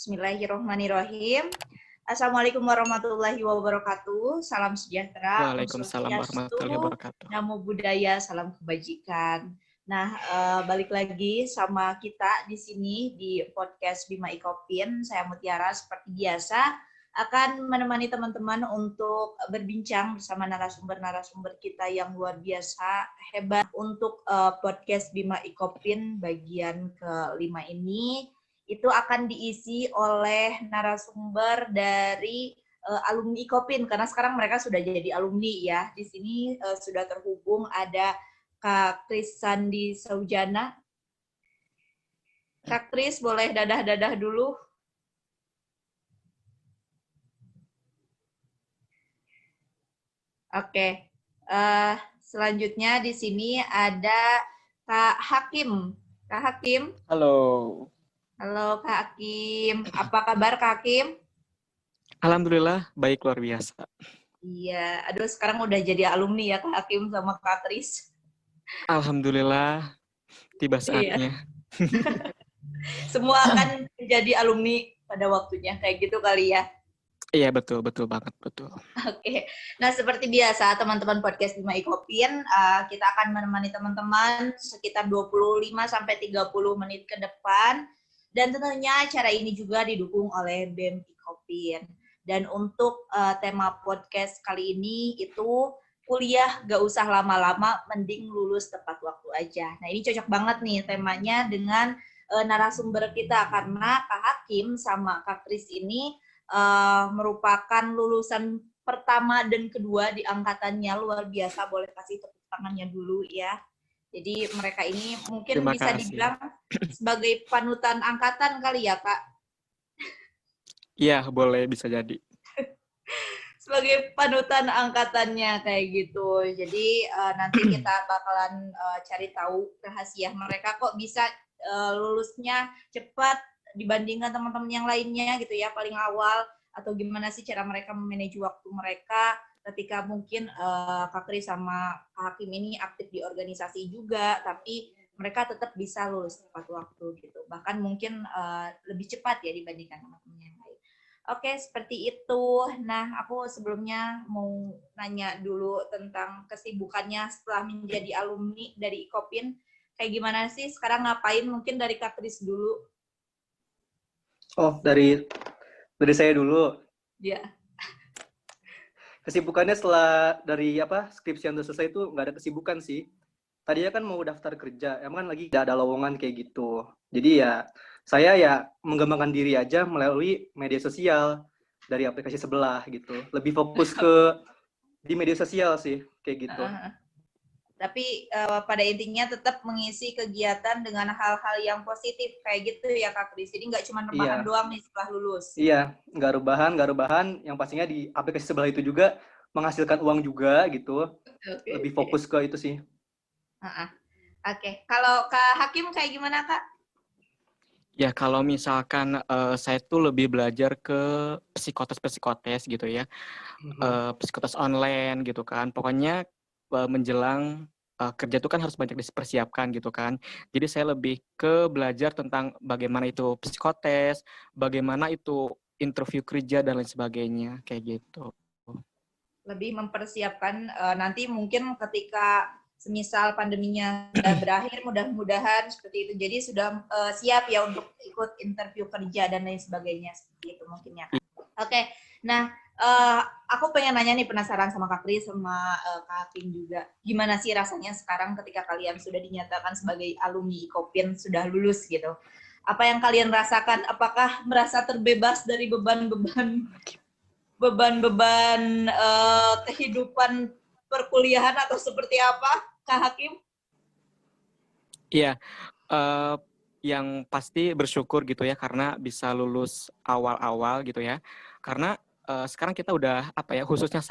Bismillahirrahmanirrahim. Assalamualaikum warahmatullahi wabarakatuh. Salam sejahtera. Waalaikumsalam warahmatullahi wabarakatuh. Namo Buddhaya, salam kebajikan. Nah, balik lagi sama kita di sini di podcast Bima Ikopin. Saya Mutiara seperti biasa akan menemani teman-teman untuk berbincang bersama narasumber-narasumber kita yang luar biasa hebat untuk podcast Bima Ikopin bagian ke-5 ini. Itu akan diisi oleh narasumber dari alumni Ikopin karena sekarang mereka sudah jadi alumni ya. Di sini sudah terhubung ada Kak Kris Sandi Saujana. Kak Kris boleh dadah-dadah dulu. Oke. Selanjutnya di sini ada Kak Hakim. Kak Hakim. Halo. Halo Kak Hakim. Apa kabar Kak Hakim? Alhamdulillah baik, luar biasa. Iya, aduh sekarang udah jadi alumni ya Kak Hakim sama Kak Kris. Alhamdulillah tiba saatnya. Iya. Semua akan menjadi alumni pada waktunya, kayak gitu kali ya. Iya, betul banget, betul. Oke. Nah, seperti biasa teman-teman podcast Bima Ikopin, kita akan menemani teman-teman sekitar 25-30 menit ke depan. Dan tentunya acara ini juga didukung oleh BEM Ikopin. Dan untuk tema podcast kali ini itu kuliah gak usah lama-lama, mending lulus tepat waktu aja. Nah, ini cocok banget nih temanya dengan narasumber kita, karena Kak Hakim sama Kak Kris ini merupakan lulusan pertama dan kedua di angkatannya, luar biasa. Boleh kasih tepuk tangannya dulu ya. Jadi mereka ini mungkin bisa dibilang sebagai panutan angkatan kali ya Kak? Iya, boleh, bisa jadi. Sebagai panutan angkatannya kayak gitu. Jadi nanti kita bakalan cari tahu rahasia mereka kok bisa lulusnya cepat dibandingkan teman-teman yang lainnya gitu ya, paling awal, atau gimana sih cara mereka memanage waktu mereka ketika mungkin Kak Kris sama Kak Hakim ini aktif di organisasi juga, tapi mereka tetap bisa lulus tepat waktu gitu, bahkan mungkin lebih cepat ya dibandingkan teman-teman yang lain. Oke, seperti itu. Nah, aku sebelumnya mau nanya dulu tentang kesibukannya setelah menjadi alumni dari Ikopin. Kayak gimana sih sekarang, ngapain? Mungkin dari Kak Kris dulu. Oh, dari saya dulu. Iya. Kesibukannya setelah dari skripsi yang udah selesai itu nggak ada kesibukan sih. Tadinya kan mau daftar kerja, emang kan lagi nggak ada lowongan kayak gitu. Jadi ya saya mengembangkan diri aja melalui media sosial dari aplikasi sebelah gitu. Lebih fokus ke di media sosial sih kayak gitu. Tapi pada intinya tetap mengisi kegiatan dengan hal-hal yang positif kayak gitu ya Kak Kris. Jadi nggak cuma rebahan doang nih setelah lulus. Iya, nggak rebahan. Yang pastinya di aplikasi sebelah itu juga menghasilkan uang juga gitu. Lebih fokus ke itu sih. Oke. Kalau Kak Hakim kayak gimana Kak? Ya, kalau misalkan saya tuh lebih belajar ke psikotes gitu ya. Psikotes online gitu kan. Pokoknya menjelang kerja itu kan harus banyak dipersiapkan gitu kan. Jadi saya lebih ke belajar tentang bagaimana itu psikotes, bagaimana itu interview kerja dan lain sebagainya, kayak gitu. Lebih mempersiapkan nanti mungkin ketika semisal pandeminya sudah berakhir, mudah-mudahan seperti itu. Jadi sudah siap ya untuk ikut interview kerja dan lain sebagainya, seperti itu mungkin ya Kak. Oke. Nah, aku pengen nanya nih, penasaran sama Kak Kris sama Kak Hakim juga. Gimana sih rasanya sekarang ketika kalian sudah dinyatakan sebagai alumni Ikopin, sudah lulus gitu? Apa yang kalian rasakan? Apakah merasa terbebas dari beban-beban kehidupan perkuliahan atau seperti apa, Kak Hakim? Iya, yang pasti bersyukur gitu ya karena bisa lulus awal-awal gitu ya. Karena sekarang kita udah khususnya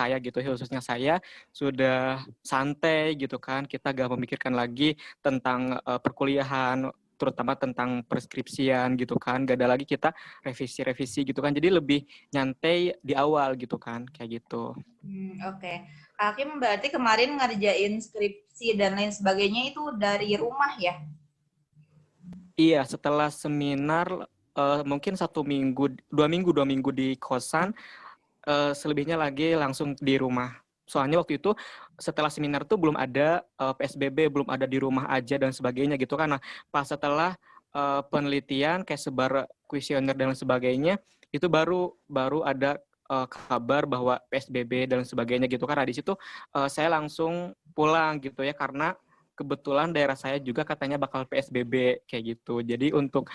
saya sudah santai gitu kan. Kita gak memikirkan lagi tentang perkuliahan, terutama tentang preskripsian gitu kan. Gak ada lagi kita revisi gitu kan. Jadi lebih nyantai di awal gitu kan, kayak gitu. Oke. Hakim berarti kemarin ngerjain skripsi dan lain sebagainya itu dari rumah ya? Iya, setelah seminar mungkin 1 minggu, 2 minggu di kosan, selebihnya lagi langsung di rumah. Soalnya waktu itu setelah seminar tuh belum ada PSBB, belum ada di rumah aja dan sebagainya gitu kan. Nah, pas setelah penelitian kayak sebar kuesioner dan sebagainya, itu baru ada kabar bahwa PSBB dan sebagainya gitu kan. Nah, di situ saya langsung pulang gitu ya, karena kebetulan daerah saya juga katanya bakal PSBB kayak gitu. Jadi untuk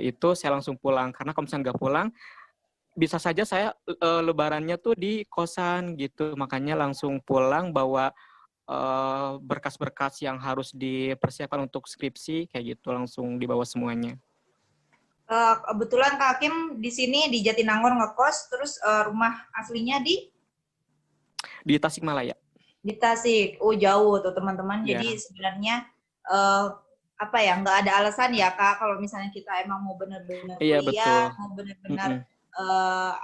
itu saya langsung pulang, karena kalau misalnya nggak pulang bisa saja saya lebarannya tuh di kosan gitu. Makanya langsung pulang bawa berkas-berkas yang harus dipersiapkan untuk skripsi kayak gitu, langsung dibawa semuanya. Kebetulan Kak Hakim di sini di Jatinangor ngekos, terus rumah aslinya di Tasikmalaya. Tasik. Oh jauh tuh teman-teman. Iya. Jadi sebenarnya apa ya, nggak ada alasan ya Kak kalau misalnya kita emang mau benar-benar Iya, kuliah, betul. mau benar-benar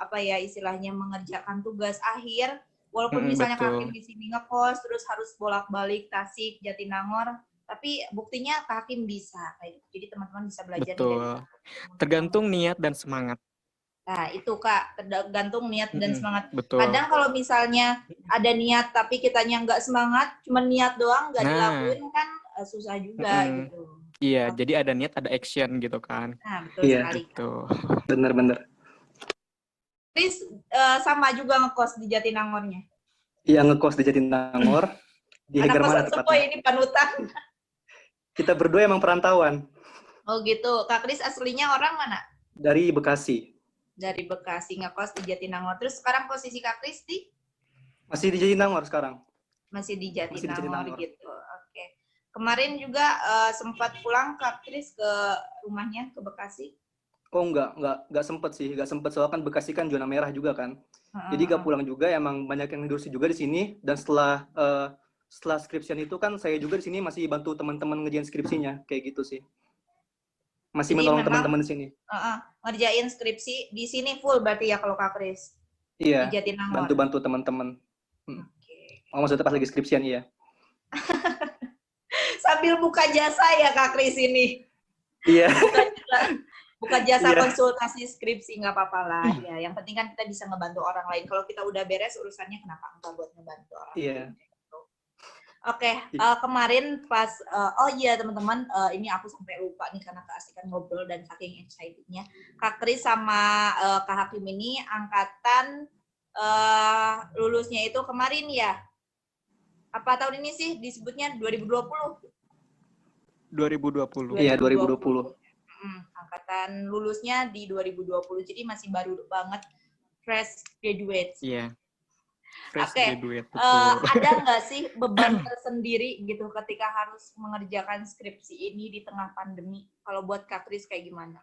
apa ya istilahnya mengerjakan tugas akhir, walaupun Mm-mm, misalnya Kak Hakim betul. di sini ngekos terus harus bolak-balik Tasik, Jatinangor, tapi buktinya Kak Hakim bisa kayak gitu. Jadi teman-teman bisa belajar nih dari Betul. Kak Hakim. Tergantung niat dan semangat. Nah, itu Kak, tergantung niat dan semangat. Betul. Kadang kalau misalnya ada niat tapi kitanya nggak semangat, cuma niat doang nggak Nah, dilakuin kan susah juga gitu. iya, Oke. jadi ada niat, ada action gitu kan. Nah, betul Iya, sekali. Gitu. bener-bener. Terus sama juga ngekos di Jatinangornya. Iya, ngekos di Jatinangor. Di Anak Heger mana kosan semua tepatnya? ini panutan. Kita berdua emang perantauan Oh gitu. Kak Kris aslinya orang mana? dari Bekasi. Dari Bekasi, ngekos di Jatinangor. Terus sekarang posisi Kak Kris Masih di Jatinangor sekarang. masih di Masih di Jatinangor Jatinangor. gitu. Oke. Kemarin juga sempat pulang Kak Kris ke rumahnya ke Bekasi. Oh enggak sempet sih, enggak sempet soalnya kan Bekasi kan zona merah juga kan. Jadi Heeh. gak pulang juga, emang banyak yang ngurusin juga di sini. Dan setelah skripsian itu kan saya juga di sini masih bantu teman-teman ngerjain skripsinya, kayak gitu sih. Masih Jadi menolong memang teman-teman di sini. ngerjain skripsi di sini full berarti ya kalau Kak Kris di Iya, Jatinangor. bantu-bantu teman-teman. Oke. Oh maksudnya pas lagi skripsian iya. Sambil buka jasa ya Kak Kris ini. Iya. Buka jasa Iya. konsultasi skripsi nggak apa-apa lah ya. Yang penting kan kita bisa ngebantu orang lain. Kalau kita udah beres urusannya kenapa enggak buat ngebantu orang Iya. lain. Oke, kemarin pas oh iya teman-teman, ini aku sampai lupa nih karena keasikan ngobrol dan saking excitednya. Kak Kris sama Kak Hakim ini angkatan lulusnya itu kemarin ya. Apa tahun ini sih disebutnya 2020? 2020. Iya, 2020. Angkatan lulusnya di 2020, jadi masih baru banget fresh graduate. Iya. Fresh Oke. graduate, betul. Ada nggak sih beban tersendiri gitu ketika harus mengerjakan skripsi ini di tengah pandemi? Kalau buat Kak Kris kayak gimana?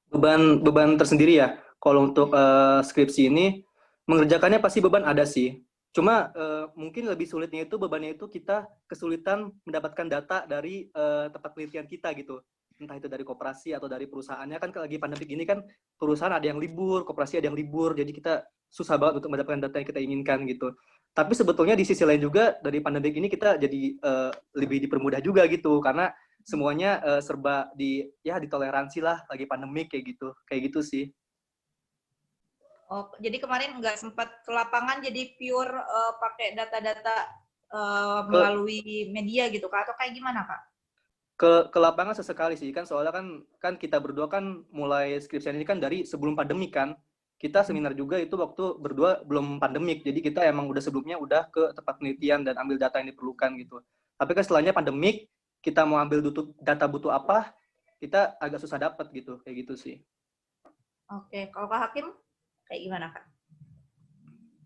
Beban tersendiri ya. Kalau untuk skripsi ini mengerjakannya pasti beban ada sih. Cuma mungkin lebih sulitnya itu bebannya itu kita kesulitan mendapatkan data dari tempat penelitian kita gitu. Entah itu dari koperasi atau dari perusahaannya, kan lagi pandemi gini kan perusahaan ada yang libur, koperasi ada yang libur, jadi kita susah banget untuk mendapatkan data yang kita inginkan gitu. Tapi sebetulnya di sisi lain juga dari pandemi ini kita jadi lebih dipermudah juga gitu, karena semuanya serba ditoleransi lah lagi pandemi kayak gitu sih. Oh, jadi kemarin nggak sempat ke lapangan, jadi pure pakai data-data melalui media gitu Kak, atau kayak gimana Kak? Ke lapangan sesekali sih, kan soalnya kan kita berdua kan mulai skripsian ini kan dari sebelum pandemi kan. Kita seminar juga itu waktu berdua belum pandemik, jadi kita emang udah sebelumnya udah ke tempat penelitian dan ambil data yang diperlukan gitu. Tapi kan setelahnya pandemik, kita mau ambil data butuh apa, kita agak susah dapat gitu, kayak gitu sih. Oke, kalau Kak Hakim kayak gimana Kak?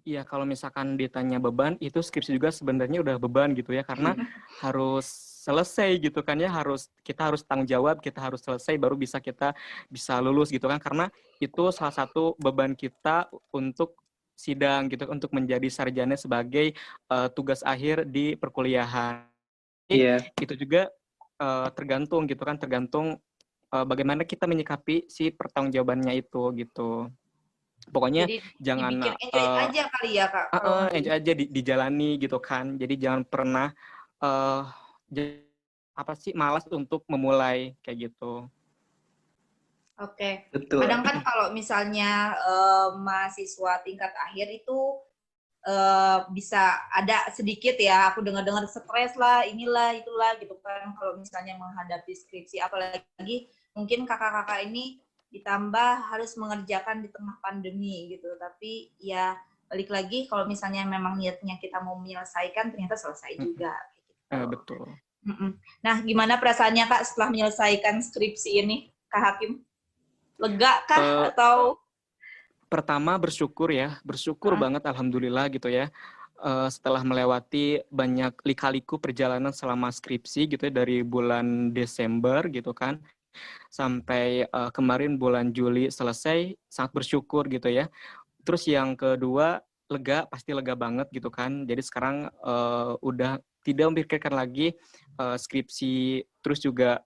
Iya, kalau misalkan ditanya beban, itu skripsi juga sebenarnya udah beban gitu ya, karena harus selesai gitu kan ya, kita harus tanggung jawab, kita harus selesai baru kita bisa lulus gitu kan, karena itu salah satu beban kita untuk sidang gitu, untuk menjadi sarjana sebagai tugas akhir di perkuliahan. Iya. Itu juga tergantung gitu kan, bagaimana kita menyikapi si pertanggungjawabannya itu gitu. Pokoknya Jadi jangan dibikin enjoy aja kali ya Kak. enjoy aja dijalani gitu kan. Jadi jangan pernah malas untuk memulai kayak gitu. Oke. Betul. Kadang kan kalau misalnya mahasiswa tingkat akhir itu bisa ada sedikit ya, aku dengar-dengar stres lah, inilah, itulah gitu kan kalau misalnya menghadapi skripsi. Apalagi mungkin kakak-kakak ini ditambah harus mengerjakan di tengah pandemi gitu. Tapi ya balik lagi kalau misalnya memang niatnya kita mau menyelesaikan, ternyata selesai juga. Gitu. Betul. Nah, gimana perasaannya Kak setelah menyelesaikan skripsi ini, Kak Hakim? Lega kah Eh, atau Pertama bersyukur banget alhamdulillah gitu ya. Setelah melewati banyak lika-liku perjalanan selama skripsi gitu ya dari bulan Desember gitu kan sampai kemarin bulan Juli selesai, sangat bersyukur gitu ya. Terus yang kedua pasti lega banget gitu kan. Jadi sekarang udah tidak memikirkan lagi skripsi, terus juga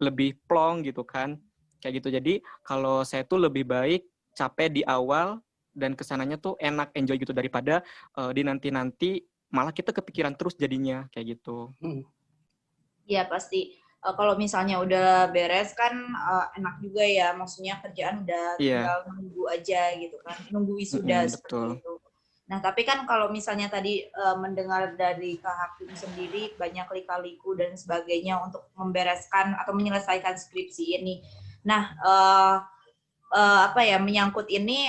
lebih plong gitu kan. Kayak gitu. Jadi kalau saya tuh lebih baik capek di awal dan kesananya tuh enak, enjoy gitu daripada di nanti-nanti malah kita kepikiran terus jadinya kayak gitu. ya pasti kalau misalnya udah beres kan enak juga ya, maksudnya kerjaan udah Iya, tinggal nunggu aja gitu kan, nunggu wisuda betul. seperti itu. Nah tapi kan kalau misalnya tadi mendengar dari Kak Hakim sendiri banyak lika-liku dan sebagainya untuk membereskan atau menyelesaikan skripsi ini. Nah apa ya menyangkut ini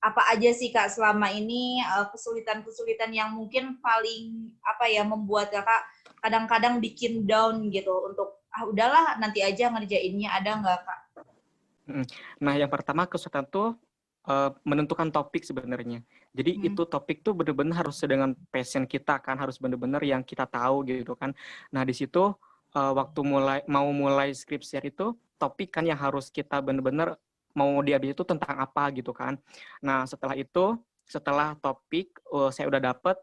apa aja sih Kak selama ini kesulitan-kesulitan yang mungkin paling apa ya membuat Kakak kadang-kadang bikin down gitu untuk udahlah nanti aja ngerjainnya, ada nggak Kak? Nah, yang pertama kesulitan tuh menentukan topik sebenarnya. Jadi itu topik tuh benar-benar harus dengan passion kita kan, harus benar-benar yang kita tahu gitu kan. Nah, di situ waktu mau mulai skripsi itu topik kan yang harus kita benar-benar mau diambil itu tentang apa gitu kan. Nah, setelah topik saya udah dapet,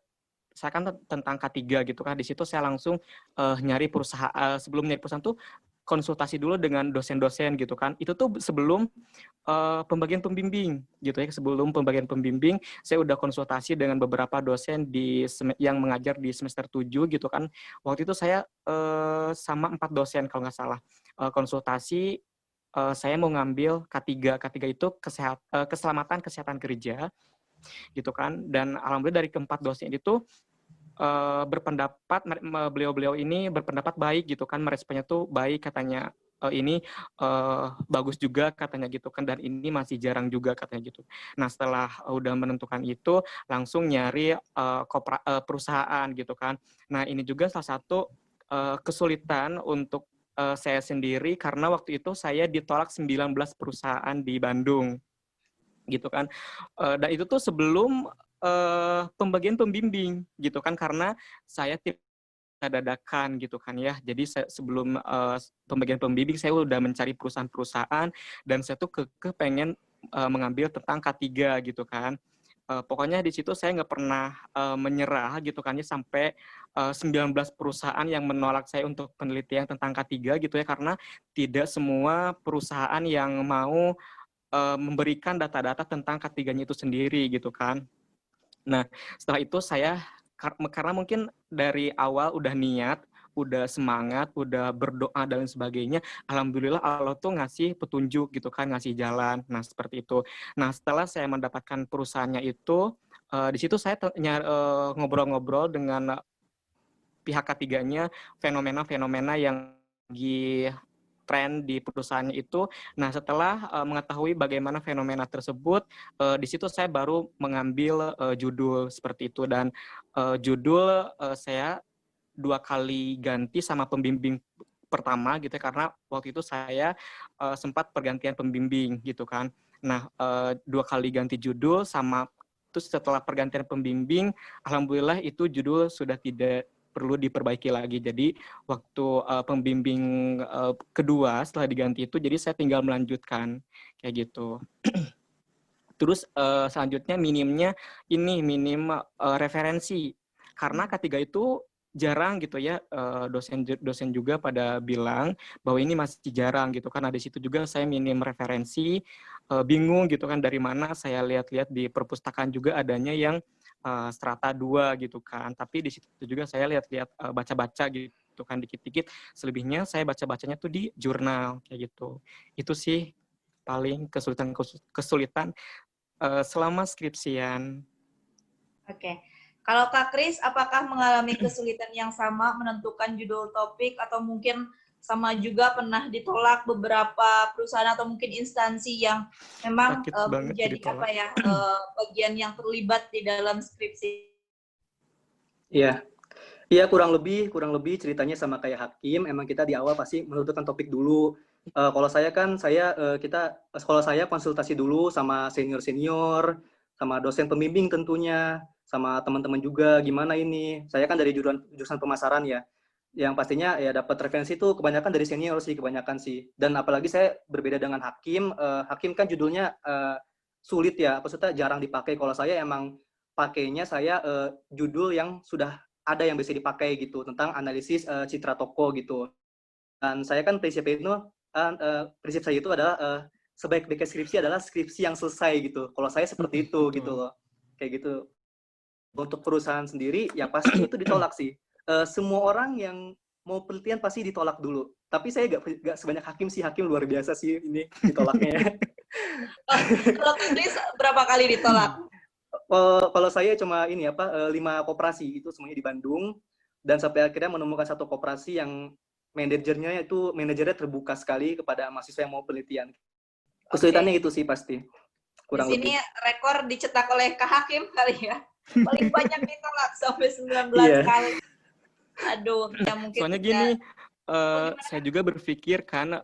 saya kan tentang K3 gitu kan. Di situ saya langsung nyari perusahaan, sebelum nyari perusahaan tuh konsultasi dulu dengan dosen-dosen gitu kan. Itu tuh sebelum pembagian pembimbing gitu ya. Sebelum pembagian pembimbing, saya udah konsultasi dengan beberapa dosen yang mengajar di semester 7 gitu kan. Waktu itu saya sama 4 dosen kalau nggak salah. Konsultasi, saya mau ngambil K3. K3 itu keselamatan kesehatan kerja gitu kan. Dan alhamdulillah dari keempat dosen itu berpendapat, beliau-beliau ini berpendapat baik gitu kan, meresponnya tuh baik katanya, ini bagus juga katanya gitu kan, dan ini masih jarang juga katanya gitu. Nah setelah udah menentukan itu langsung nyari perusahaan gitu kan. Nah ini juga salah satu kesulitan untuk saya sendiri karena waktu itu saya ditolak 19 perusahaan di Bandung gitu kan. Dan itu tuh sebelum pembagian pembimbing gitu kan, karena saya tidak dadakan gitu kan ya. Jadi sebelum pembagian pembimbing saya udah mencari perusahaan-perusahaan dan saya tuh pengen mengambil tentang K3 gitu kan. Pokoknya di situ saya nggak pernah menyerah gitu kan ya, sampai 19 perusahaan yang menolak saya untuk penelitian tentang K3 gitu ya, karena tidak semua perusahaan yang mau memberikan data-data tentang ketiganya itu sendiri gitu kan. Nah, setelah itu saya karena mungkin dari awal udah niat, udah semangat, udah berdoa dan sebagainya, alhamdulillah Allah tuh ngasih petunjuk gitu kan, ngasih jalan. Nah, seperti itu. Nah, setelah saya mendapatkan perusahaannya itu, di situ saya ngobrol-ngobrol dengan pihak ketiganya, fenomena-fenomena yang lagi tren di perusahaannya itu. Nah, setelah mengetahui bagaimana fenomena tersebut, di situ saya baru mengambil judul seperti itu, dan judul saya 2 kali ganti sama pembimbing pertama gitu ya, karena waktu itu saya sempat pergantian pembimbing gitu kan. Nah, 2 kali ganti judul sama terus setelah pergantian pembimbing, alhamdulillah itu judul sudah tidak perlu diperbaiki lagi. Jadi waktu pembimbing kedua setelah diganti itu, jadi saya tinggal melanjutkan kayak gitu. Terus selanjutnya minim referensi, karena K3 itu jarang gitu ya, dosen juga pada bilang bahwa ini masih jarang gitu kan. Nah, di situ juga saya minim referensi, bingung gitu kan dari mana. Saya lihat-lihat di perpustakaan juga adanya yang strata 2 gitu kan. Tapi di situ juga saya lihat-lihat, baca-baca gitu kan dikit-dikit. Selebihnya saya baca-bacanya tuh di jurnal kayak gitu. Itu sih paling kesulitan selama skripsian. Oke. Kalau Kak Kris, apakah mengalami kesulitan yang sama menentukan judul topik atau mungkin sama juga pernah ditolak beberapa perusahaan atau mungkin instansi yang memang Sakit banget menjadi ditolak. bagian yang terlibat di dalam skripsi? Iya. Iya, kurang lebih ceritanya sama kayak Hakim. Emang kita di awal pasti menentukan topik dulu. Kalau saya kan kita sekolah saya konsultasi dulu sama senior-senior, sama dosen pembimbing tentunya, sama teman-teman juga gimana ini. Saya kan dari jurusan pemasaran ya. Yang pastinya ya dapat referensi itu kebanyakan dari senior sih, kebanyakan sih. Dan apalagi saya berbeda dengan Hakim. Hakim kan judulnya sulit ya, maksudnya jarang dipakai. Kalau saya emang pakainya saya judul yang sudah ada yang bisa dipakai gitu tentang analisis citra toko gitu. Dan saya kan prinsip saya itu adalah sebaik-baiknya skripsi adalah skripsi yang selesai gitu. Kalau saya seperti itu Betul. gitu loh. Kayak gitu. Untuk perusahaan sendiri ya pasti itu ditolak sih. Semua orang yang mau penelitian pasti ditolak dulu. Tapi saya gak sebanyak Hakim sih. Hakim luar biasa sih ini ditolaknya. Kalau Kak Kris berapa kali ditolak? Kalau saya cuma 5 koperasi itu semuanya di Bandung, dan sampai akhirnya menemukan satu koperasi yang manajernya terbuka sekali kepada mahasiswa yang mau penelitian. Kesulitannya itu sih pasti Di sini rekor dicetak oleh Kak Hakim kali ya. Paling banyak ditolak sampai 19 kali. Aduh, ya mungkin soalnya gini, saya juga berpikir kan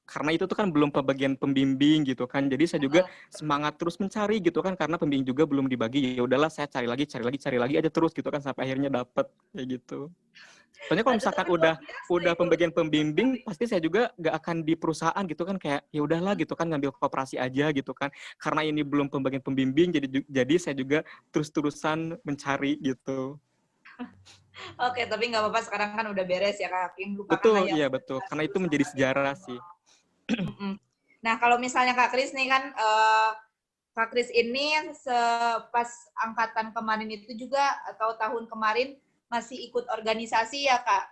karena itu tuh kan belum bagian pembimbing gitu kan, jadi saya juga semangat terus mencari gitu kan, karena pembimbing juga belum dibagi, ya udahlah saya cari lagi aja terus gitu kan sampai akhirnya dapet kayak gitu. Soalnya kalau misalkan udah pembagian pembimbing, pasti saya juga gak akan di perusahaan gitu kan, kayak ya udahlah gitu kan ngambil koperasi aja gitu kan, karena ini belum pembagian pembimbing, jadi saya juga terus-terusan mencari gitu. Oke, tapi nggak apa-apa, sekarang kan udah beres ya Kak Hakim. Lupakan Betul, aja. iya betul. Karena itu menjadi sejarah sih. Nah, kalau misalnya Kak Kris nih kan, Kak Kris ini pas angkatan kemarin itu juga, atau tahun kemarin, masih ikut organisasi ya Kak?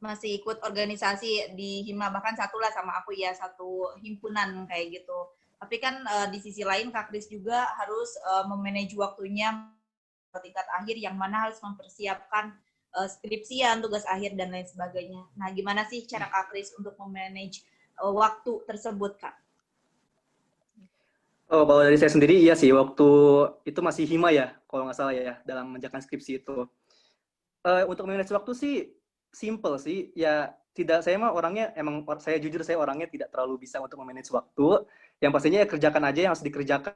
Masih ikut organisasi di Hima, bahkan satu lah sama aku ya, satu himpunan kayak gitu. Tapi kan di sisi lain Kak Kris juga harus memanage waktunya tingkat akhir yang mana harus mempersiapkan skripsian, tugas akhir, dan lain sebagainya. Nah, gimana sih cara Kak Kris untuk memanage waktu tersebut, Kak? Oh, kalau dari saya sendiri, iya sih, waktu itu masih Hima ya, kalau nggak salah ya, dalam mengerjakan skripsi itu. Untuk memanage waktu sih, simple sih, ya saya mah orangnya, saya jujur, saya orangnya tidak terlalu bisa untuk memanage waktu, yang pastinya ya kerjakan aja yang harus dikerjakan.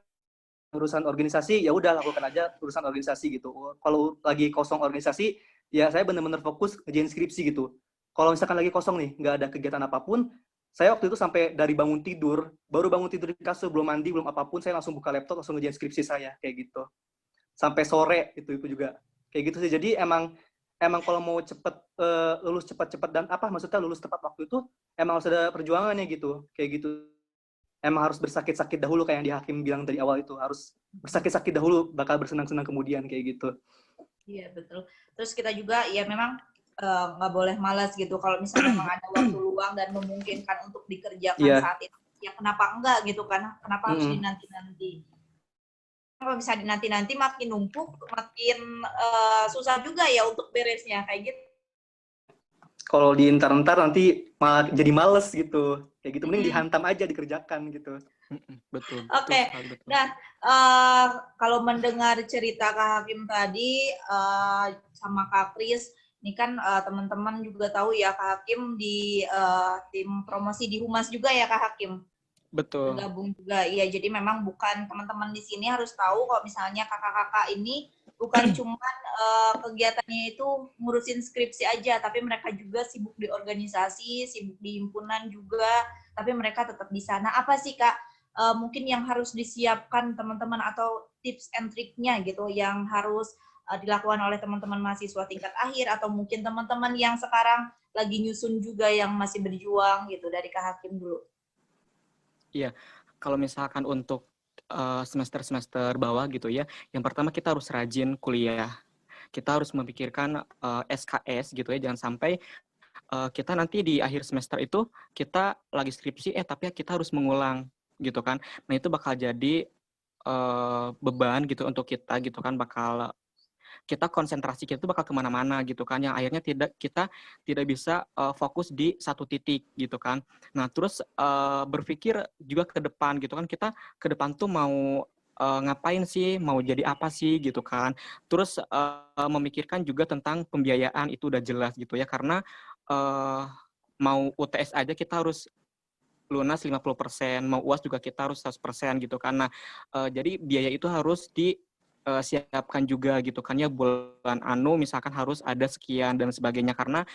Urusan organisasi ya udah lakukan aja urusan organisasi gitu. Kalau lagi kosong organisasi ya saya benar-benar fokus ngerjain skripsi gitu. Kalau misalkan lagi kosong nih nggak ada kegiatan apapun, saya waktu itu sampai dari baru bangun tidur di kasur, belum mandi belum apapun, saya langsung buka laptop langsung ngerjain skripsi saya kayak gitu. Sampai sore itu juga kayak gitu sih. Jadi emang kalau mau lulus cepat-cepat dan maksudnya lulus tepat waktu itu emang harus ada perjuangannya gitu kayak gitu. Emang harus bersakit-sakit dahulu kayak yang di Hakim bilang dari awal itu, harus bersakit-sakit dahulu bakal bersenang-senang kemudian kayak gitu. Iya, betul. Terus kita juga ya memang nggak boleh malas gitu. Kalau misalnya memang ada waktu luang dan memungkinkan untuk dikerjakan saat itu, ya kenapa enggak gitu kan? Kenapa harus dinanti-nanti? Kalau bisa dinanti-nanti makin numpuk, makin susah juga ya untuk beresnya kayak gitu. Kalau diintar-entar nanti malah jadi males gitu. Kayak gitu, mending dihantam aja, dikerjakan gitu. Betul. Oke. Nah, kalau mendengar cerita Kak Hakim tadi sama Kak Kris, ini kan teman-teman juga tahu ya Kak Hakim di tim promosi di Humas juga ya Kak Hakim. Betul. Bergabung juga. Iya, jadi memang bukan teman-teman di sini harus tahu kalau misalnya kakak-kakak ini bukan cuma kegiatannya itu ngurusin skripsi aja, tapi mereka juga sibuk di organisasi, sibuk di himpunan juga, tapi mereka tetap di sana. Apa sih Kak mungkin yang harus disiapkan teman-teman atau tips and triknya gitu yang harus dilakukan oleh teman-teman mahasiswa tingkat akhir atau mungkin teman-teman yang sekarang lagi nyusun juga yang masih berjuang gitu, dari Kak Hakim dulu. Iya, kalau misalkan untuk semester-semester bawah gitu ya, yang pertama kita harus rajin kuliah. Kita harus memikirkan SKS gitu ya, jangan sampai kita nanti di akhir semester itu kita lagi skripsi, tapi kita harus mengulang gitu kan. Nah itu bakal jadi beban gitu untuk kita gitu kan, bakal kita konsentrasi kita tuh bakal kemana-mana gitu kan, yang akhirnya kita tidak bisa fokus di satu titik gitu kan. Nah terus berpikir juga ke depan gitu kan, kita ke depan tuh mau ngapain sih, mau jadi apa sih gitu kan. Terus memikirkan juga tentang pembiayaan, itu udah jelas gitu ya, karena mau UTS aja kita harus lunas 50%, mau UAS juga kita harus 100% gitu kan. Nah, jadi biaya itu harus disiapkan juga gitu kan ya, bulan anu misalkan harus ada sekian dan sebagainya, karena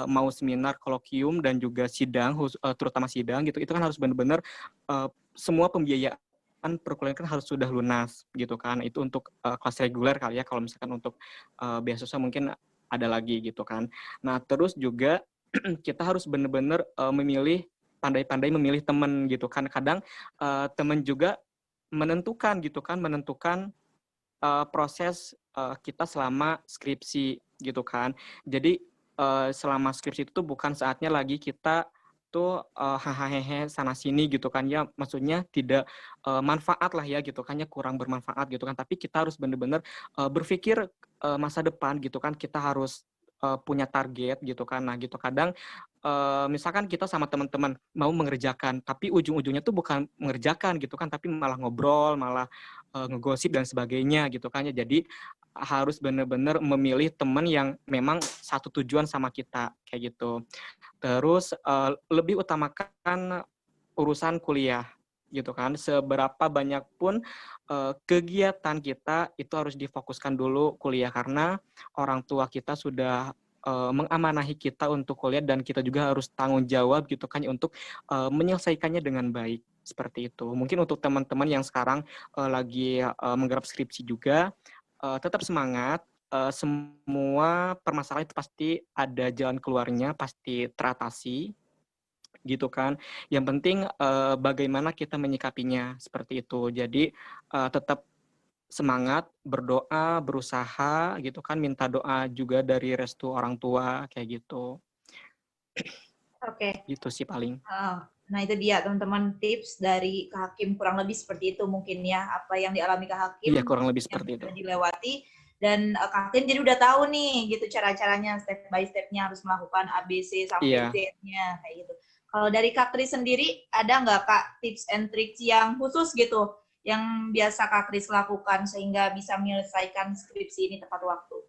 mau seminar, kolokium dan juga sidang, terutama sidang gitu, itu kan harus benar-benar semua pembiayaan perkuliahan kan harus sudah lunas gitu kan. Itu untuk kelas reguler kali ya, kalau misalkan untuk beasiswa mungkin ada lagi gitu kan. Nah, terus juga kita harus benar-benar pandai-pandai memilih teman gitu kan. Kadang teman juga menentukan proses kita selama skripsi gitu kan. Jadi selama skripsi itu bukan saatnya lagi kita tuh hahaha sana sini gitu kan ya, maksudnya tidak manfaat lah ya gitu kan ya, kurang bermanfaat gitu kan, tapi kita harus benar-benar berpikir masa depan gitu kan, kita harus punya target gitu kan. Nah gitu kadang misalkan kita sama teman-teman mau mengerjakan, tapi ujung-ujungnya tuh bukan mengerjakan gitu kan, tapi malah ngobrol, malah ngegosip dan sebagainya gitu kan ya. Jadi harus benar-benar memilih teman yang memang satu tujuan sama kita kayak gitu. Terus lebih utamakan urusan kuliah gitu kan. Seberapa banyak pun kegiatan kita itu harus difokuskan dulu kuliah, karena orang tua kita sudah mengamanahi kita untuk kuliah, dan kita juga harus tanggung jawab gitu kan untuk menyelesaikannya dengan baik, seperti itu. Mungkin untuk teman-teman yang sekarang lagi menggarap skripsi juga, tetap semangat. Semua permasalahan itu pasti ada jalan keluarnya, pasti teratasi gitu kan. Yang penting bagaimana kita menyikapinya, seperti itu. Jadi tetap semangat, berdoa, berusaha gitu kan, minta doa juga dari restu orang tua kayak gitu. Oke. Gitu sih paling. Nah itu dia teman-teman, tips dari Kak Hakim kurang lebih seperti itu mungkin ya, apa yang dialami Kak Hakim, Iya, kurang lebih yang seperti itu. sudah dilewati, dan Kak Hakim jadi udah tahu nih gitu cara-caranya, step by step-nya harus melakukan ABC sampai Iya. Z-nya kayak gitu. Kalau dari Kak Kris sendiri, ada nggak Kak tips and tricks yang khusus gitu, yang biasa Kak Kris lakukan sehingga bisa menyelesaikan skripsi ini tepat waktu?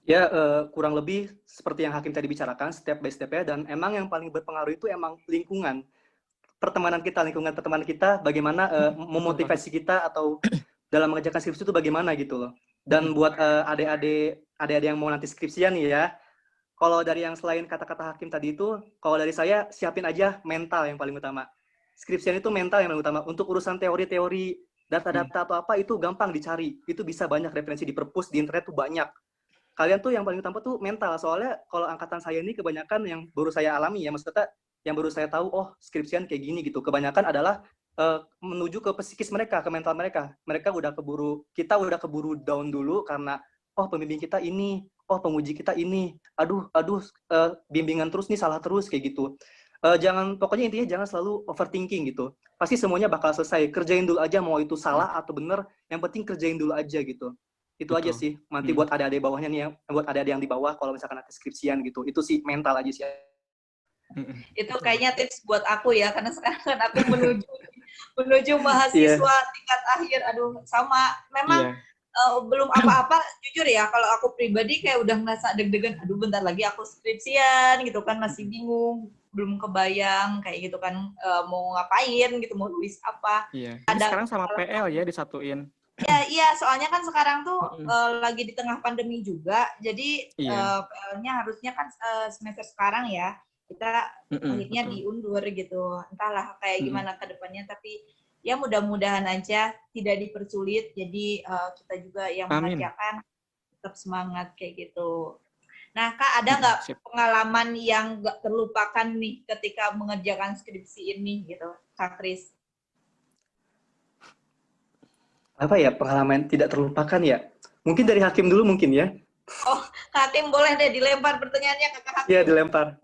Ya, kurang lebih seperti yang Hakim tadi bicarakan, step by step-nya, dan emang yang paling berpengaruh itu emang lingkungan. Lingkungan pertemanan kita, bagaimana memotivasi kita atau dalam mengerjakan skripsi itu bagaimana gitu loh. Dan buat adik-adik yang mau nanti skripsian nih ya, kalau dari yang selain kata-kata Hakim tadi itu, kalau dari saya siapin aja mental yang paling utama. Skripsian itu mental yang paling utama. Untuk urusan teori-teori, data-data atau apa itu gampang dicari. Itu bisa banyak referensi di perpus, di internet tuh banyak. Kalian tuh yang paling utama tuh mental. Soalnya kalau angkatan saya ini kebanyakan yang baru saya alami ya, maksudnya yang baru saya tahu, oh skripsian kayak gini gitu. Kebanyakan adalah menuju ke psikis mereka, ke mental mereka. Kita udah keburu down dulu karena oh pembimbing kita ini, oh penguji kita ini, aduh bimbingan terus nih, salah terus kayak gitu. Pokoknya intinya jangan selalu overthinking gitu. Pasti semuanya bakal selesai. Kerjain dulu aja, mau itu salah atau bener, yang penting kerjain dulu aja gitu. Itu aja Betul. sih. Nanti buat adik-adik bawahnya nih, buat adik-adik yang di bawah kalau misalkan nanti skripsian gitu. Itu sih mental aja sih. Itu kayaknya tips buat aku ya, karena sekarang kan aku menuju mahasiswa tingkat akhir. Aduh, sama. Memang belum apa-apa, jujur ya, kalau aku pribadi kayak udah ngerasa deg-degan, aduh bentar lagi aku skripsian gitu kan, masih bingung, belum kebayang kayak gitu kan, mau ngapain gitu, mau tulis apa. Iya. Ini sekarang sama PL ya disatuin. Ya, iya, soalnya kan sekarang tuh lagi di tengah pandemi juga, jadi PL-nya harusnya kan semester sekarang ya, kita akhirnya diundur gitu. Entahlah kayak gimana ke depannya, tapi ya mudah-mudahan aja tidak dipersulit, jadi kita juga yang mengerjakan tetap semangat kayak gitu. Nah, Kak, ada nggak pengalaman yang nggak terlupakan nih ketika mengerjakan skripsi ini gitu, Kak Kris? Apa ya pengalaman tidak terlupakan ya? Mungkin dari Hakim dulu mungkin ya. Oh, Kak Hakim boleh deh dilempar pertanyaannya ke Kak Hakim. Iya, dilempar.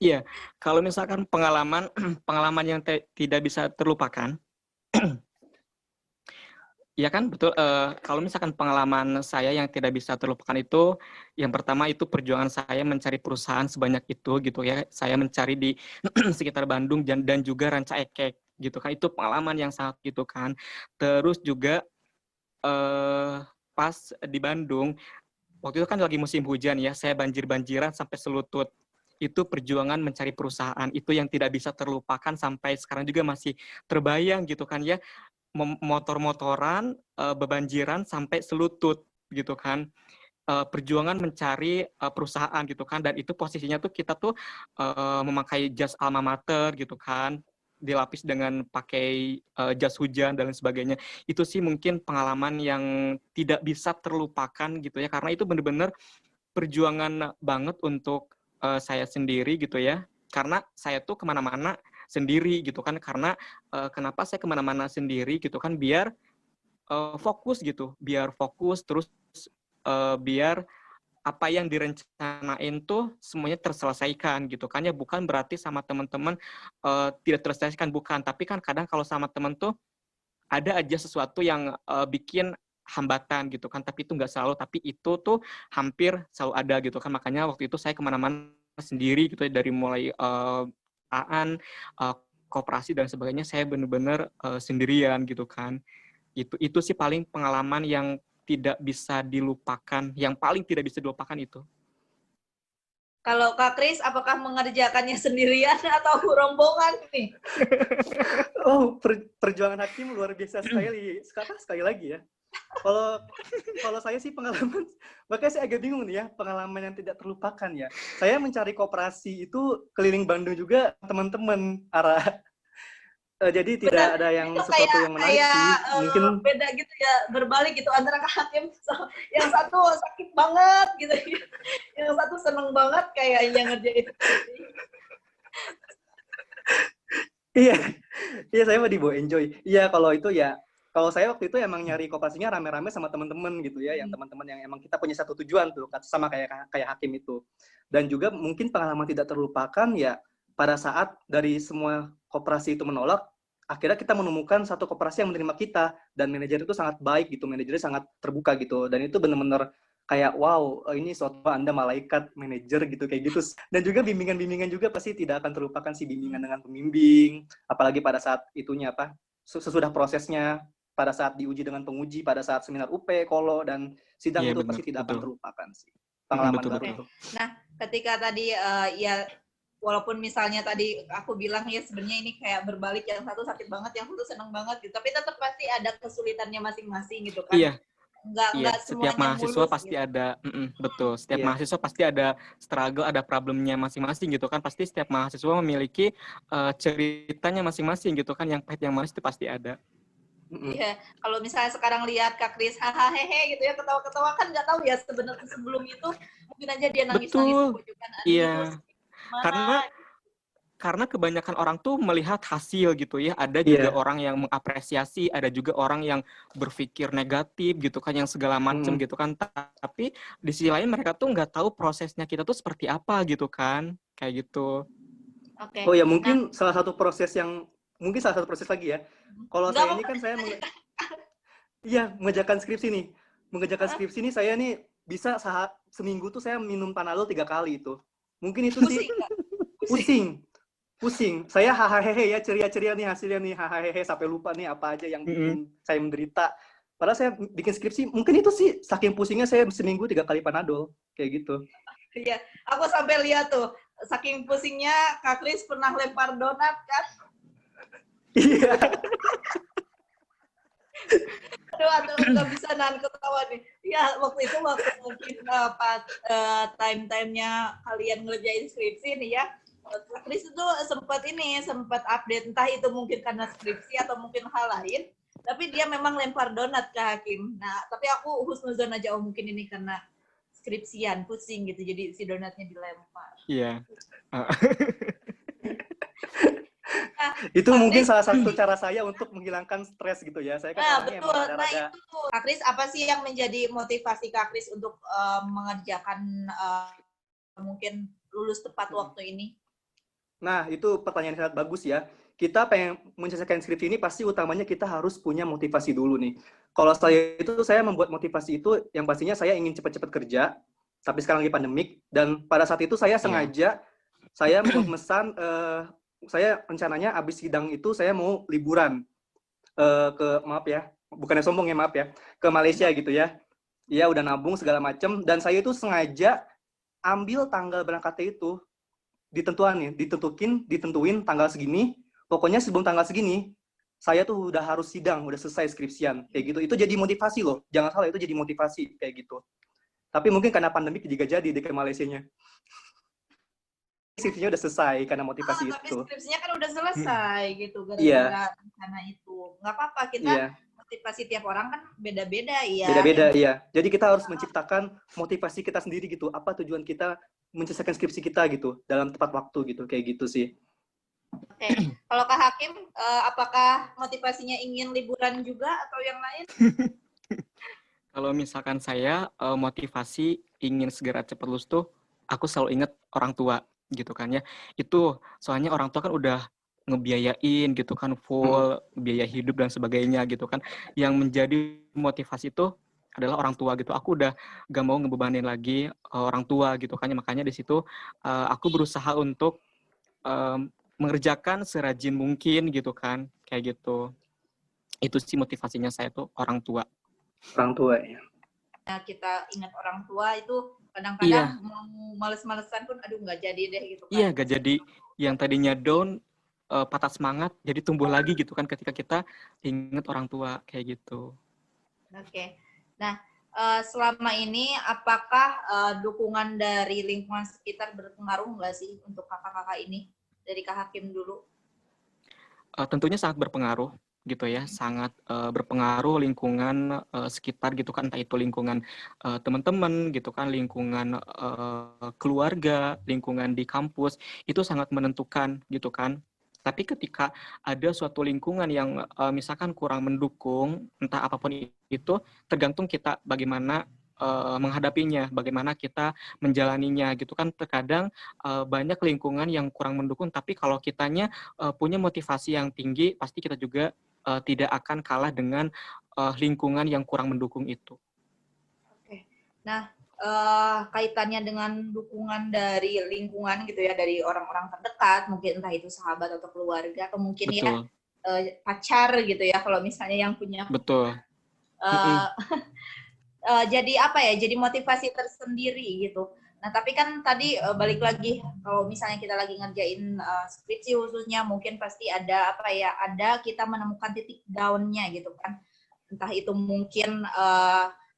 Iya, kalau misalkan pengalaman pengalaman yang tidak bisa terlupakan, ya kan betul. Kalau misalkan pengalaman saya yang tidak bisa terlupakan itu, yang pertama itu perjuangan saya mencari perusahaan sebanyak itu gitu ya. Saya mencari di sekitar Bandung dan juga Ranca Ekek gitu kan. Itu pengalaman yang sangat gitu kan. Terus juga pas di Bandung, waktu itu kan lagi musim hujan ya, saya banjir-banjiran sampai selutut. Itu perjuangan mencari perusahaan, itu yang tidak bisa terlupakan sampai sekarang juga masih terbayang gitu kan ya, motor-motoran, bebanjiran sampai selutut gitu kan. Perjuangan mencari perusahaan gitu kan, dan itu posisinya tuh kita tuh memakai jas alma mater gitu kan, dilapis dengan pakai jas hujan dan lain sebagainya. Itu sih mungkin pengalaman yang tidak bisa terlupakan gitu ya, karena itu benar-benar perjuangan banget untuk saya sendiri gitu ya, karena saya tuh kemana-mana sendiri gitu kan, karena kenapa saya kemana-mana sendiri gitu kan, biar fokus gitu, biar fokus terus biar apa yang direncanain tuh semuanya terselesaikan gitu kan ya, bukan berarti sama teman-teman tidak terselesaikan, bukan, tapi kan kadang kalau sama teman tuh ada aja sesuatu yang bikin hambatan gitu kan, tapi itu nggak selalu, tapi itu tuh hampir selalu ada gitu kan. Makanya waktu itu saya kemana-mana sendiri gitu ya, dari mulai aan, koperasi dan sebagainya, saya benar-benar sendirian gitu kan. Itu sih paling pengalaman yang tidak bisa dilupakan, yang paling tidak bisa dilupakan itu. Kalau Kak Kris, apakah mengerjakannya sendirian atau rombongan nih? Oh, perjuangan Hakim luar biasa sekali lagi ya. Kalau saya sih pengalaman, makanya saya agak bingung nih ya, pengalaman yang tidak terlupakan ya. Saya mencari koperasi itu keliling Bandung juga teman-teman arah. Jadi tidak Benar, ada yang itu sesuatu yang menarik sih. Mungkin beda gitu ya, berbalik gitu antara Kak Hakim, yang satu sakit banget gitu, yang satu seneng banget kayaknya ngerjain. iya, iya saya mah dibawa enjoy. Iya kalau itu ya, kalau saya waktu itu emang nyari koperasinya rame-rame sama teman-teman gitu ya, yang teman-teman yang emang kita punya satu tujuan tuh, sama kayak Hakim itu. Dan juga mungkin pengalaman tidak terlupakan ya, pada saat dari semua koperasi itu menolak, akhirnya kita menemukan satu koperasi yang menerima kita, dan manajer itu sangat baik gitu, manajernya sangat terbuka gitu, dan itu benar-benar kayak wow, ini suatu Anda malaikat manajer gitu, kayak gitu. Dan juga bimbingan-bimbingan juga pasti tidak akan terlupakan sih, bimbingan dengan pembimbing, apalagi pada saat itunya apa, sesudah prosesnya, pada saat diuji dengan penguji, pada saat seminar UP, kolo, dan sidang, Iya, itu benar, pasti tidak akan betul. terlupakan sih. Pengalaman Betul, baru betul. itu. Nah, ketika tadi ya walaupun misalnya tadi aku bilang ya sebenarnya ini kayak berbalik, yang satu sakit banget, yang satu seneng banget gitu, tapi tetap pasti ada kesulitannya masing-masing gitu kan. Iya, Nggak setiap semuanya mahasiswa mulus pasti gitu. ada, betul. Setiap Iya. mahasiswa pasti ada struggle, ada problemnya masing-masing gitu kan. Pasti setiap mahasiswa memiliki ceritanya masing-masing gitu kan. Yang pahit, yang manis itu pasti ada. Iya, kalau misalnya sekarang lihat Kak Kris hahaha hehe gitu ya, ketawa-ketawa, kan nggak tahu ya sebenarnya sebelum itu mungkin aja dia nangis-nangis di Betul, pojokan terus iya. gimana. Karena kebanyakan orang tuh melihat hasil gitu ya. Ada juga Iya. orang yang mengapresiasi, ada juga orang yang berpikir negatif gitu kan, yang segala macam gitu kan. Tapi di sisi lain mereka tuh nggak tahu prosesnya kita tuh seperti apa gitu kan, kayak gitu. Oke. Oh ya, Nah, mungkin salah satu proses lagi ya. Kalau nggak saya ini apa-apa. kan mengerjakan skripsi nih. Mengerjakan skripsi nih saya nih bisa seminggu tuh saya minum Panadol 3 kali itu. Mungkin itu sih Pusing nggak? Pusing. pusing. Saya hahaha ya, ceria-ceria nih hasilnya nih, hahaha, sampai lupa nih apa aja yang bikin saya menderita. Padahal saya bikin skripsi, mungkin itu sih saking pusingnya saya seminggu 3 kali Panadol, kayak gitu. Iya, aku sampai lihat tuh, saking pusingnya Kak Kris pernah lempar donat kan. Iya. Aduh, nggak bisa nahan ketawa nih. Ya, waktu mungkin pas time-timenya kalian ngerjain skripsi nih ya, Kak Kris itu sempat update, entah itu mungkin karena skripsi atau mungkin hal lain, tapi dia memang lempar donat ke Hakim. Nah, tapi aku husnuzon aja, mungkin ini karena skripsian, pusing gitu, jadi si donatnya dilempar. Iya. Itu Kak mungkin Kris, salah satu cara saya untuk menghilangkan stres gitu ya. Saya kan nah orangnya betul. emang Nah rada-rada. itu tuh. Kak Kris, apa sih yang menjadi motivasi Kak Kris untuk mengerjakan mungkin lulus tepat waktu ini? Nah, itu pertanyaan yang sangat bagus ya. Kita pengen menyelesaikan skripsi ini pasti utamanya kita harus punya motivasi dulu nih. Kalau saya membuat motivasi itu yang pastinya saya ingin cepat-cepat kerja, tapi sekarang lagi pandemik, dan pada saat itu saya Iya. sengaja saya memesan saya rencananya habis sidang itu saya mau liburan ke maaf ya, bukannya sombong ya, maaf ya, ke Malaysia gitu ya. Ya udah nabung segala macam dan saya itu sengaja ambil tanggal berangkatnya itu ditentuin tanggal segini, pokoknya sebelum tanggal segini saya tuh udah harus sidang, udah selesai skripsian kayak gitu. Itu jadi motivasi loh, jangan salah, itu jadi motivasi kayak gitu. Tapi mungkin karena pandemik juga jadi di ke Malaysianya. Skripsinya udah selesai karena motivasi Tapi itu. skripsinya kan udah selesai gitu Iya, gara-gara rencana itu. Nggak apa-apa, kita iya, motivasi tiap orang kan beda-beda ya. beda-beda Yang iya. Jadi kita harus menciptakan motivasi kita sendiri gitu. Apa tujuan kita menyelesaikan skripsi kita gitu dalam tepat waktu gitu, kayak gitu sih. oke. Kalau Kak Hakim, apakah motivasinya ingin liburan juga atau yang lain? Kalau misalkan saya motivasi ingin segera cepat lulus tuh, aku selalu ingat orang tua gitu kan ya. Itu soalnya orang tua kan udah ngebiayain gitu kan full biaya hidup dan sebagainya gitu kan. Yang menjadi motivasi itu adalah orang tua gitu. Aku udah gak mau ngebebanin lagi orang tua gitu kan. Makanya di situ aku berusaha untuk mengerjakan serajin mungkin gitu kan. Kayak gitu. Itu sih motivasinya saya tuh orang tua. Orang tua ya. Nah, kita ingat orang tua itu Iya. kadang-kadang mau males-malesan pun, aduh nggak jadi deh gitu kan. Iya, gak jadi yang tadinya down, patah semangat, jadi tumbuh lagi gitu kan ketika kita inget orang tua, kayak gitu. Oke. Nah, selama ini apakah dukungan dari lingkungan sekitar berpengaruh nggak sih untuk kakak-kakak ini? Dari Kak Hakim dulu. Tentunya sangat berpengaruh gitu ya, sangat berpengaruh lingkungan sekitar gitu kan, entah itu lingkungan teman-teman gitu kan, lingkungan keluarga, lingkungan di kampus, itu sangat menentukan gitu kan. Tapi ketika ada suatu lingkungan yang misalkan kurang mendukung, entah apapun itu, tergantung kita bagaimana menghadapinya, bagaimana kita menjalaninya gitu kan. Terkadang banyak lingkungan yang kurang mendukung, tapi kalau kitanya punya motivasi yang tinggi, pasti kita juga tidak akan kalah dengan lingkungan yang kurang mendukung itu. Oke. Nah, kaitannya dengan dukungan dari lingkungan gitu ya, dari orang-orang terdekat, mungkin entah itu sahabat atau keluarga, atau mungkin ya Betul, pacar gitu ya, kalau misalnya yang punya betul. uh, jadi apa ya, jadi motivasi tersendiri gitu. Nah, tapi kan tadi balik lagi, kalau misalnya kita lagi ngerjain skripsi khususnya, mungkin pasti ada apa ya, ada kita menemukan titik down-nya gitu kan. Entah itu mungkin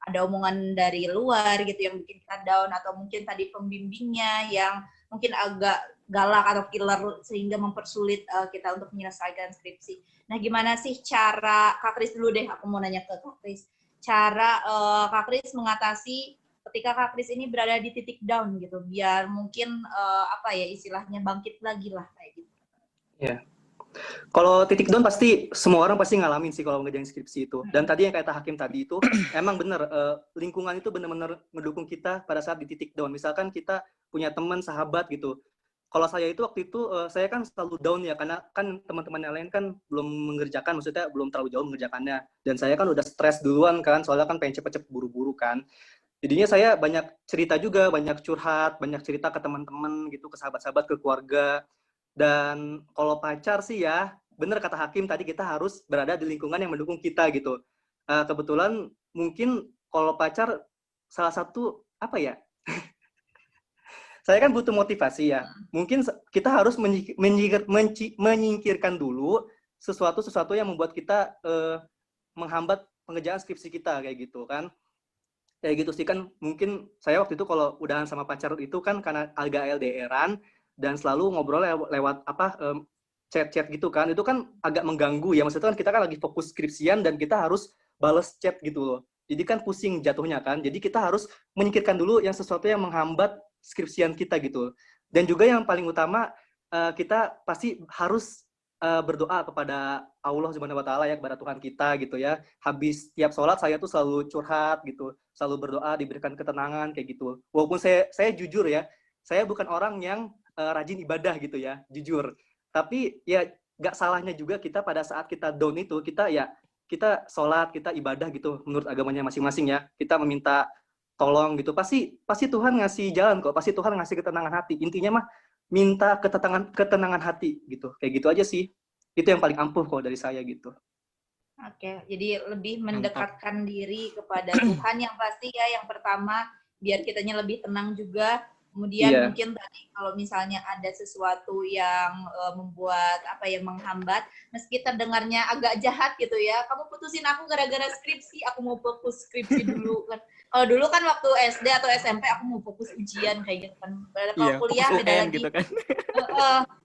ada omongan dari luar gitu yang bikin kita down, atau mungkin tadi pembimbingnya yang mungkin agak galak atau killer sehingga mempersulit kita untuk menyelesaikan skripsi. Nah, gimana sih cara, Kak Kris dulu deh, aku mau nanya ke Kak Kris, cara Kak Kris mengatasi ketika Kak Kris ini berada di titik down gitu, biar mungkin apa ya istilahnya bangkit lagi lah kayak gitu. Ya. Kalau titik down pasti semua orang pasti ngalamin sih kalau ngerjain skripsi itu. Dan tadi yang kata Hakim tadi itu emang bener, lingkungan itu benar-benar mendukung kita pada saat di titik down. Misalkan kita punya teman, sahabat gitu. Kalau saya itu waktu itu saya kan selalu down ya, karena kan teman-teman yang lain kan belum mengerjakan, maksudnya belum terlalu jauh mengerjakannya. Dan saya kan udah stres duluan kan, soalnya kan pengen cepet-cepet buru-buru kan. Jadinya saya banyak cerita juga, banyak curhat, banyak cerita ke teman-teman gitu, ke sahabat-sahabat, ke keluarga. Dan kalau pacar sih ya, bener kata Hakim tadi, kita harus berada di lingkungan yang mendukung kita gitu. Kebetulan mungkin kalau pacar salah satu apa ya? Saya kan butuh motivasi ya. Mungkin kita harus menyingkirkan dulu sesuatu yang membuat kita menghambat pengerjaan skripsi kita kayak gitu kan. Kayak gitu sih kan, mungkin saya waktu itu kalau udahan sama pacar itu kan karena agak LDR-an dan selalu ngobrol lewat apa chat-chat gitu kan. Itu kan agak mengganggu ya, maksudnya kan kita kan lagi fokus skripsian dan kita harus bales chat gitu loh. Jadi kan pusing jatuhnya kan. Jadi kita harus menyingkirkan dulu yang sesuatu yang menghambat skripsian kita gitu. Dan juga yang paling utama kita pasti harus berdoa kepada Allah Subhanahu wa taala ya, kepada Tuhan kita gitu ya. Habis tiap sholat saya tuh selalu curhat gitu, selalu berdoa diberikan ketenangan kayak gitu. Walaupun saya jujur ya, saya bukan orang yang rajin ibadah gitu ya, jujur. Tapi ya nggak salahnya juga kita pada saat kita down itu kita sholat, kita ibadah gitu menurut agamanya masing-masing ya. Kita meminta tolong gitu. Pasti Tuhan ngasih jalan kok, pasti Tuhan ngasih ketenangan hati. Intinya mah minta ketenangan hati gitu. Kayak gitu aja sih. Itu yang paling ampuh kok dari saya gitu. Oke, jadi lebih Mantap. mendekatkan diri kepada Tuhan yang pasti ya, yang pertama biar kitanya lebih tenang juga. Kemudian Iya. mungkin tadi kalau misalnya ada sesuatu yang membuat apa ya, menghambat, meski terdengarnya agak jahat gitu ya, kamu putusin aku gara-gara skripsi, aku mau fokus skripsi dulu kan. Kalau dulu kan waktu SD atau SMP aku mau fokus ujian kayak gitu kan. Kalau Iya, fokus kuliah beda UN lagi. gitu kan.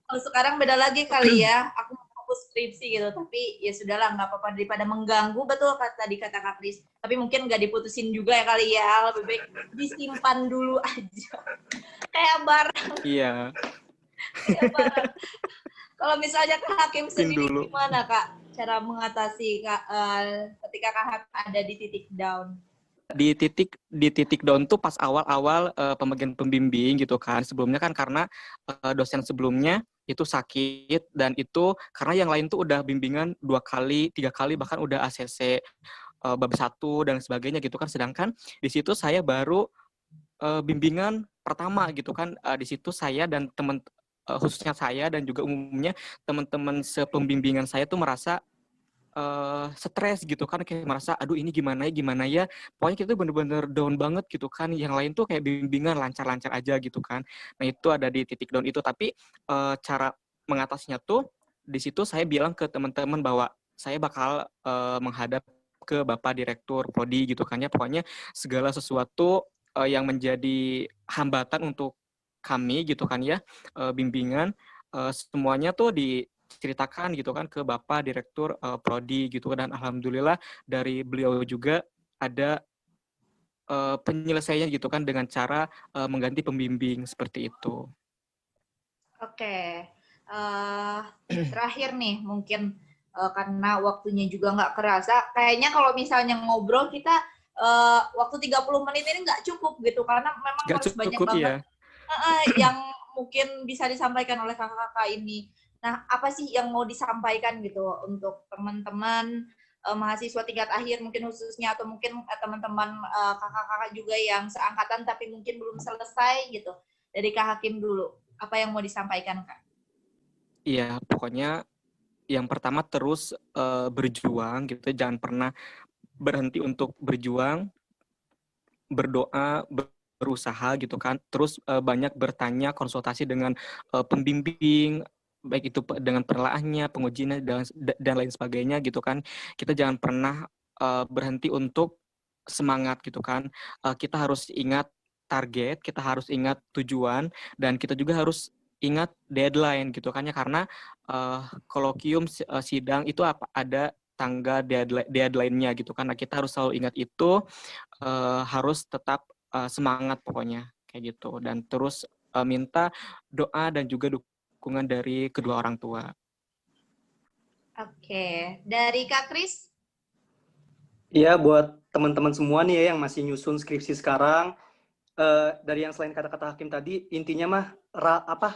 Kalau sekarang beda lagi kali ya, aku mau fokus skripsi gitu, tapi ya sudahlah, nggak apa-apa daripada mengganggu, betul tadi kata Kak Kris, tapi mungkin nggak diputusin juga ya kali ya, lebih baik disimpan dulu aja, kayak barang, Iya, kayak barang. Kalau misalnya Kak Hakim pin sendiri dulu. gimana Kak cara mengatasi ketika Kak Hakim ada di titik down? Di titik down tuh pas awal-awal pembagian pembimbing gitu kan. Sebelumnya kan karena dosen sebelumnya itu sakit, dan itu karena yang lain tuh udah bimbingan 2 kali, 3 kali, bahkan udah ACC bab 1 dan sebagainya gitu kan. Sedangkan di situ saya baru bimbingan pertama gitu kan. Di situ saya dan khususnya saya dan juga umumnya teman-teman sepembimbingan saya tuh merasa stres gitu kan, kayak merasa aduh ini gimana ya, pokoknya kita tuh bener-bener down banget gitu kan, yang lain tuh kayak bimbingan lancar-lancar aja gitu kan. Nah itu ada di titik down itu, tapi cara mengatasinya tuh di situ saya bilang ke teman-teman bahwa saya bakal menghadap ke Bapak Direktur Prodi gitu kan ya, pokoknya segala sesuatu yang menjadi hambatan untuk kami gitu kan ya, bimbingan, semuanya tuh diceritakan gitu kan ke Bapak Direktur Prodi gitu, dan alhamdulillah dari beliau juga ada penyelesaiannya gitu kan dengan cara mengganti pembimbing seperti itu. Oke, terakhir nih mungkin karena waktunya juga nggak kerasa, kayaknya kalau misalnya ngobrol kita waktu 30 menit ini nggak cukup gitu, karena memang Gak harus banyak cukup banget ya. yang mungkin bisa disampaikan oleh kakak-kakak ini. Nah, apa sih yang mau disampaikan gitu untuk teman-teman mahasiswa tingkat akhir mungkin khususnya, atau mungkin teman-teman kakak-kakak juga yang seangkatan tapi mungkin belum selesai gitu. Dari Kak Hakim dulu, apa yang mau disampaikan Kak? Iya, pokoknya yang pertama terus berjuang gitu, jangan pernah berhenti untuk berjuang, berdoa, berusaha gitu kan. Terus banyak bertanya, konsultasi dengan pembimbing, baik itu dengan penelaahannya, pengujiannya dan lain sebagainya gitu kan. Kita jangan pernah berhenti untuk semangat gitu kan. Kita harus ingat target, kita harus ingat tujuan, dan kita juga harus ingat deadline gitu kan ya, karena kolokium sidang itu ada tangga deadline-nya gitu kan. Nah, kita harus selalu ingat itu, harus tetap semangat pokoknya kayak gitu, dan terus minta doa dan juga dukungan dari kedua orang tua. Oke, dari Kak Kris? Iya, buat teman-teman semua nih ya yang masih nyusun skripsi sekarang, dari yang selain kata-kata Hakim tadi, intinya mah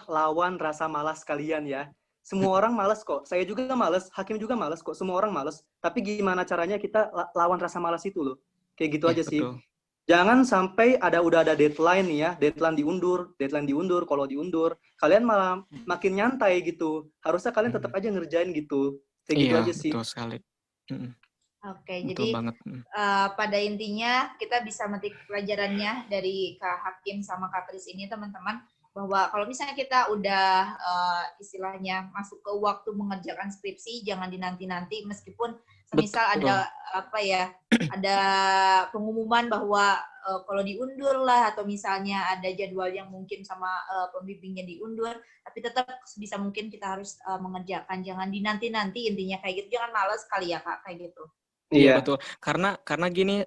lawan rasa malas kalian ya. Semua orang malas kok. Saya juga malas, Hakim juga malas kok. Semua orang malas. Tapi gimana caranya kita lawan rasa malas itu loh. Kayak gitu Ya aja sih. betul. Jangan sampai udah ada deadline nih ya, deadline diundur. Kalau diundur, kalian malah makin nyantai gitu. Harusnya kalian tetap aja ngerjain gitu. Kayak gitu Iya aja sih. betul sekali. Oke, Betul jadi banget. pada intinya kita bisa metik pelajarannya dari Kak Hakim sama Kak Kris ini teman-teman, bahwa kalau misalnya kita udah istilahnya masuk ke waktu mengerjakan skripsi, jangan dinanti-nanti, meskipun semisal Betul. ada apa ya, ada pengumuman bahwa kalau diundur lah, atau misalnya ada jadwal yang mungkin sama pembimbingnya diundur, tapi tetap bisa mungkin kita harus mengerjakan, jangan dinanti-nanti, intinya kayak gitu, jangan malas kali ya Kak, kayak gitu. Iya Iya. betul. Karena gini,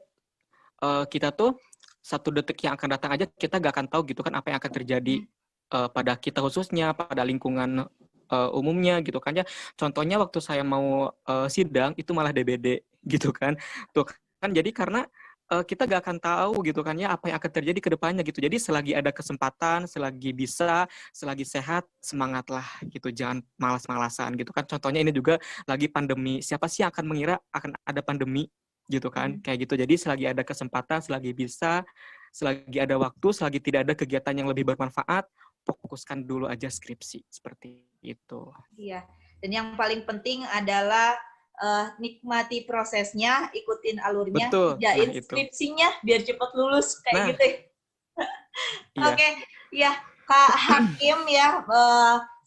kita tuh 1 detik yang akan datang aja kita gak akan tahu gitu kan apa yang akan terjadi pada kita khususnya, pada lingkungan umumnya gitu kan ya. Contohnya waktu saya mau sidang itu malah DBD gitu kan. Tuh kan jadi karena kita gak akan tahu gitu kan ya apa yang akan terjadi ke depannya gitu. Jadi selagi ada kesempatan, selagi bisa, selagi sehat, semangatlah gitu. Jangan malas-malasan gitu kan. Contohnya ini juga lagi pandemi. Siapa sih yang akan mengira akan ada pandemi gitu kan? Kayak gitu. Jadi selagi ada kesempatan, selagi bisa, selagi ada waktu, selagi tidak ada kegiatan yang lebih bermanfaat, fokuskan dulu aja skripsi. Seperti itu. Iya. Dan yang paling penting adalah nikmati prosesnya, ikutin alurnya, Betul. Nah, kerjain itu. skripsinya biar cepat lulus kayak Nah, gitu ya. iya. Oke, ya Kak Hakim ya,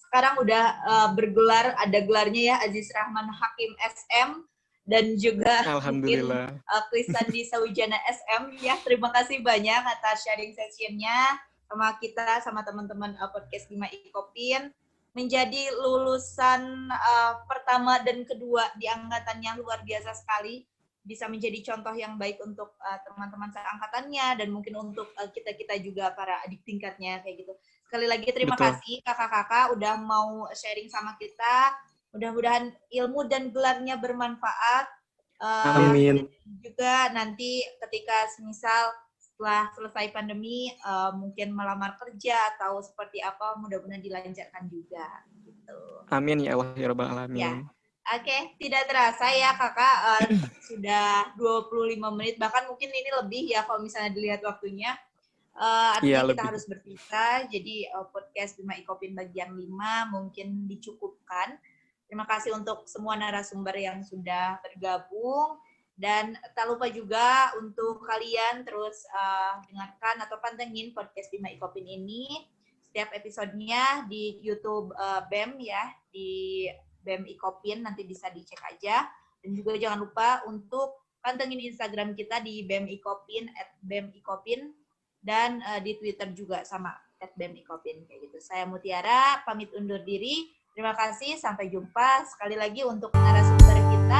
sekarang udah bergelar, ada gelarnya ya, Aziz Rahman Hakim SM, dan juga mungkin Alhamdulillah. Krisandi Sawijana SM ya. Terima kasih banyak atas sharing sessionnya sama kita, sama teman-teman podcast Bima Ikopin. Menjadi lulusan pertama dan kedua di angkatan yang luar biasa sekali, bisa menjadi contoh yang baik untuk teman-teman seangkatannya dan mungkin untuk kita-kita juga para adik tingkatnya kayak gitu. Sekali lagi terima Betul. kasih kakak-kakak udah mau sharing sama kita. Mudah-mudahan ilmu dan gelarnya bermanfaat. Amin. Juga nanti ketika semisal setelah selesai pandemi mungkin melamar kerja atau seperti apa, mudah-mudahan dilancarkan juga gitu. Amin ya Allah ya Rabbal Ya. Alamin. Oke, tidak terasa ya kakak, sudah 25 menit, bahkan mungkin ini lebih ya kalau misalnya dilihat waktunya. Artinya Iya, kita lebih. harus berpisah, jadi podcast Bima Ikopin bagian 5 mungkin dicukupkan. Terima kasih untuk semua narasumber yang sudah bergabung. Dan tak lupa juga untuk kalian terus dengarkan atau pantengin podcast Bima Ikopin ini. Setiap episodenya di YouTube BEM ya, di BEM Ikopin, nanti bisa dicek aja. Dan juga jangan lupa untuk pantengin Instagram kita di BEM Ikopin, @BEM-Ikopin, dan di Twitter juga sama @BEM-Ikopin kayak gitu. Saya Mutiara, pamit undur diri. Terima kasih, sampai jumpa. Sekali lagi untuk narasumber kita,